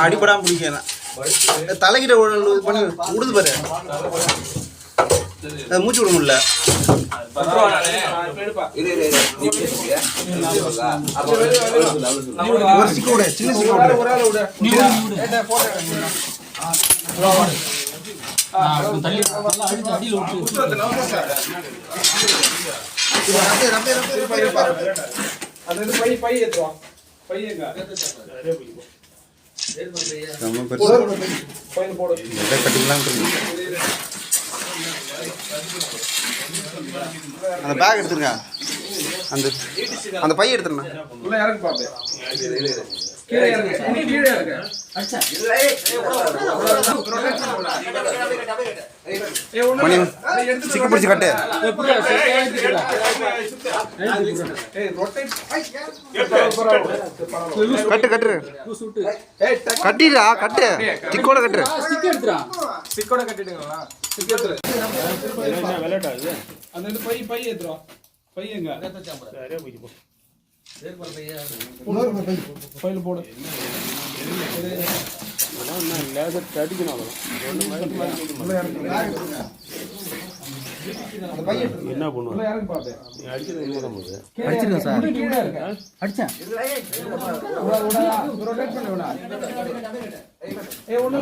அடிப்படாம பிடிக்கலாம். தலைக்கிட்ட பண்ணி விடுது பாரு, மூச்சு விட முடியல. சின்ன அந்த பேக் எடுத்துருங்க. அந்த பைய எடுத்துருங்க. சிக்கு பிடிச்சி கட்டு. கட்டு கட்டு கட்டிடா, கட்டு சிக்கோட கட்டு. சிக்கோட கட்டிடுங்களா? அந்த பை ஏத்துறோம். பையங்க பையில போடு. என்ன பண்ணுவோம்? அடிச்சிருக்கேன் சார். அடிச்சேன்.